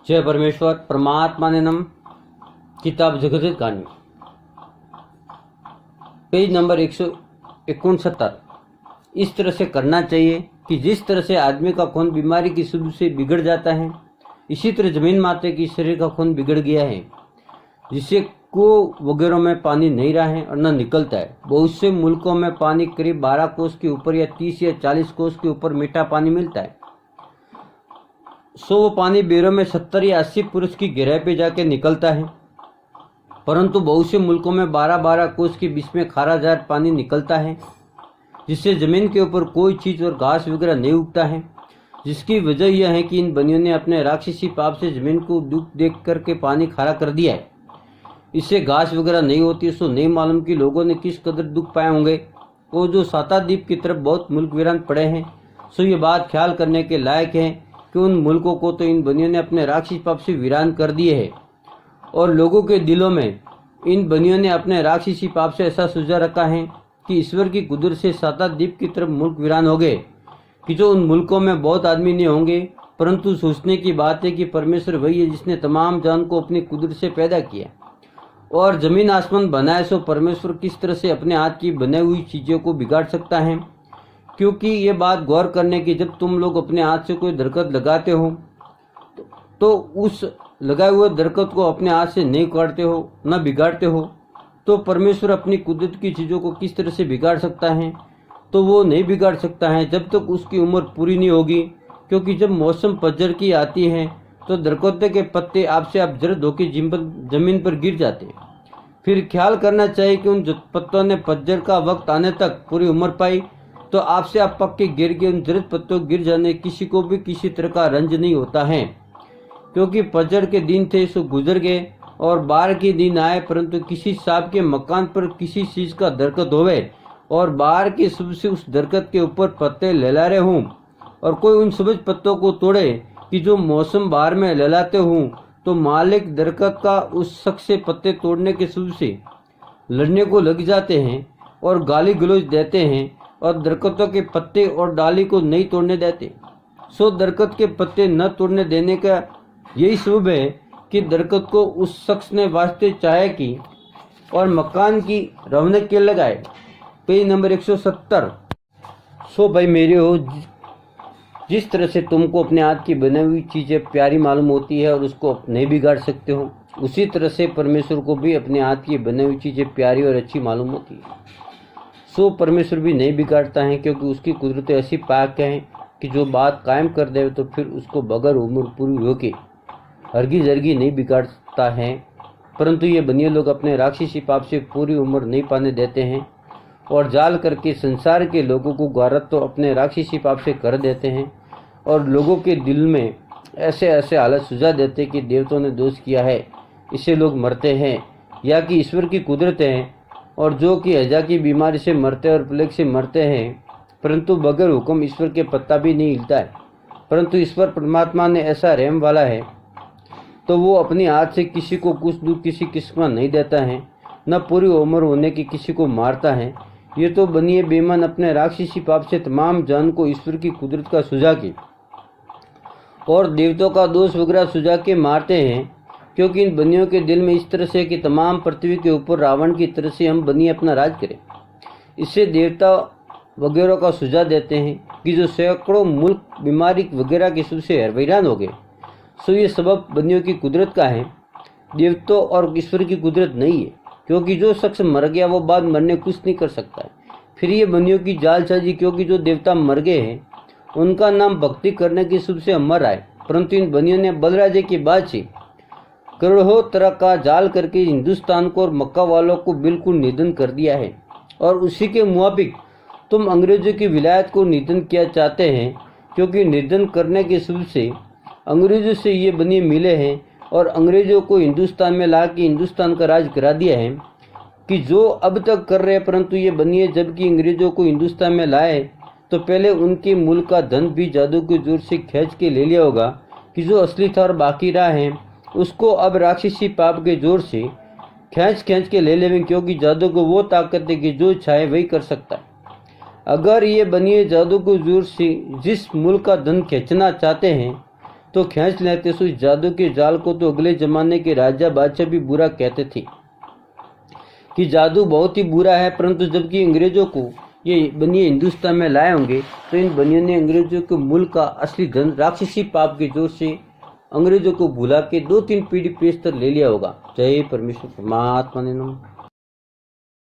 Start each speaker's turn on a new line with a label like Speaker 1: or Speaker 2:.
Speaker 1: जय परमेश्वर। परमात्मा ने नम। किताब जगत कहानी, पेज नंबर 169। इस तरह से करना चाहिए कि जिस तरह से आदमी का खून बीमारी की शुरू से बिगड़ जाता है, इसी तरह जमीन माते की शरीर का खून बिगड़ गया है, जिससे कुओं वगैरह में पानी नहीं रहा है और न निकलता है। बहुत से मुल्कों में पानी करीब 12 कोस के ऊपर या 30 या 40 कोस के ऊपर मीठा पानी मिलता है। वो पानी बेरों में 70 या 80 पुरुष की गहराई पे जाके निकलता है, परंतु बहुत से मुल्कों में 12-12 कोस के बीच में खाराजार पानी निकलता है, जिससे जमीन के ऊपर कोई चीज और घास वगैरह नहीं उगता है। जिसकी वजह यह है कि इन बनियों ने अपने राक्षसी पाप से जमीन को दुख देख करके पानी खारा कर दिया है। इससे घास वगैरह नहीं होती। सो नहीं मालूम कि लोगों ने किस कदर दुख पाए होंगे। वो जो साताद्वीप की तरफ बहुत मुल्क वीरान पड़े हैं, सो ये बात ख्याल करने के लायक है कि उन मुल्कों को तो इन बनियों ने अपने राक्षसी पाप से वीरान कर दिए है, और लोगों के दिलों में इन बनियों ने अपने राक्षसी पाप से ऐसा सुझा रखा है कि ईश्वर की कुदरत से साताद्वीप की तरफ मुल्क वीरान हो गए, कि जो उन मुल्कों में बहुत आदमी नहीं होंगे। परंतु सोचने की बात है कि परमेश्वर वही है जिसने तमाम जान को अपनी कुदरत से पैदा किया और जमीन आसमान बनाए। सो परमेश्वर किस तरह से अपने हाथ की बनाई हुई चीज़ों को बिगाड़ सकता है? क्योंकि ये बात गौर करने की, जब तुम लोग अपने हाथ से कोई दरख्त लगाते हो तो उस लगाए हुए दरख्त को अपने हाथ से नहीं काटते हो, न बिगाड़ते हो, तो परमेश्वर अपनी कुदरत की चीज़ों को किस तरह से बिगाड़ सकता है? तो वो नहीं बिगाड़ सकता है जब तक उसकी उम्र पूरी नहीं होगी। क्योंकि जब मौसम पतझड़ की आती है तो दरख्त के पत्ते आपसे आप जर्द होकर जमीन पर गिर जाते हैं। फिर ख्याल करना चाहिए कि उन पत्तों ने पतझड़ का वक्त आने तक पूरी उम्र पाई, तो आपसे आप पक्के गिर के उन जर्द पत्तों गिर जाने किसी को भी किसी तरह का रंज नहीं होता है। क्योंकि पतझड़ के दिन थे सो गुजर गए और बाहर के दिन आए, परंतु किसी सांप के मकान पर किसी चीज का दरख्त होवे और बाहर के सुबह से उस दरख्त के ऊपर पत्ते लहला रहे हों और कोई उन सबज पत्तों को तोड़े कि जो मौसम बाहर में लहलाते हों, तो मालिक दरख्त का उस शख्स से पत्ते तोड़ने के सुबह से लड़ने को लग जाते हैं और गाली गलौज देते हैं और दरख्तों के पत्ते और डाली को नहीं तोड़ने देते। सो दरख्त के पत्ते न तोड़ने देने का यही सबब है कि दरख्त को उस शख्स ने वास्ते चाहे की और मकान की रौनक के लगाए। Page number 170। सो भाई मेरे हो, जिस तरह से तुमको अपने हाथ की बनी हुई चीज़ें प्यारी मालूम होती है और उसको नहीं बिगाड़ सकते हो, उसी तरह से परमेश्वर को भी अपने हाथ की बनी हुई चीज़ें प्यारी और अच्छी मालूम होती है। सो परमेश्वर भी नहीं बिगाड़ता है, क्योंकि उसकी कुदरत ऐसी पाक है कि जो बात कायम कर दे तो फिर उसको बगैर उम्र पूरी होके हरगिज नहीं बिगाड़ता है। परंतु ये बनिए लोग अपने राक्षसी पाप से पूरी उम्र नहीं पाने देते हैं और जाल करके संसार के लोगों को गारत तो अपने राक्षसी पाप से कर देते हैं और लोगों के दिल में ऐसे ऐसे हालत सुझा देते कि देवताओं ने दोष किया है, इससे लोग मरते हैं, या कि ईश्वर की कुदरत है और जो कि हैजा की बीमारी से मरते और प्लेग से मरते हैं, परंतु बगैर हुक्म ईश्वर के पत्ता भी नहीं हिलता है। परंतु ईश्वर परमात्मा ने ऐसा रहम वाला है, तो वो अपने हाथ से किसी को कुछ दुख किसी किस्म नहीं देता है, न पूरी उम्र होने की किसी को मारता है। ये तो बनिए बेईमान अपने राक्षसी पाप से तमाम जान को ईश्वर की कुदरत का सुझा के और देवताओं का दोष वगैरह सुझा के मारते हैं। क्योंकि इन बनियों के दिल में इस तरह से कि तमाम पृथ्वी के ऊपर रावण की तरह से हम बनिए अपना राज करें। इससे देवता वगैरह का सुझाव देते हैं कि जो सैकड़ों मुल्क बीमारी वगैरह के शुरू से हैरान हो गए, सो ये सबब बनियों की कुदरत का है, देवताओं और ईश्वर की कुदरत नहीं है। क्योंकि जो शख्स मर गया वो बाद मरने कुछ नहीं कर सकता है। फिर ये बनियों की जालसाजी, क्योंकि जो देवता मर गए हैं उनका नाम भक्ति करने की शुभ से अमर आए, परंतु इन बनियों ने बलराजे के बाद से करोड़ों तरह का जाल करके हिंदुस्तान को और मक्का वालों को बिल्कुल निधन कर दिया है। और उसी के मुताबिक तुम अंग्रेजों की विलायत को निधन किया चाहते हैं, क्योंकि निधन करने के शुभ से अंग्रेजों से ये बनिए मिले हैं और अंग्रेजों को हिंदुस्तान में ला के हिंदुस्तान का राज करा दिया है, कि जो अब तक कर रहे हैं। परंतु ये बनिए जबकि अंग्रेजों को हिंदुस्तान में लाए तो पहले उनके मुल्क का धन भी जादू के जोर से खींच के ले लिया होगा, कि जो असली था और बाकी रहा है उसको अब राक्षसी पाप के जोर से खींच के ले लेंगे। क्योंकि जादू को वो ताकत है कि जो चाहे वही कर सकता है। अगर ये बनिए जादू के जोर से जिस मुल्क का धन खींचना चाहते हैं तो खींच लेते। सो इस जादू के जाल को तो अगले जमाने के राजा बादशाह भी बुरा कहते थे कि जादू बहुत ही बुरा है। परंतु जबकि अंग्रेजों को ये बनिए हिंदुस्तान में लाए होंगे तो इन बनियों ने अंग्रेजों के मुल्क का असली धन राक्षसी पाप के जोर से अंग्रेजों को भुला के 2-3 पीढ़ी पेश तक ले लिया होगा। जय परमेश्वर परमात्मा ने नमः।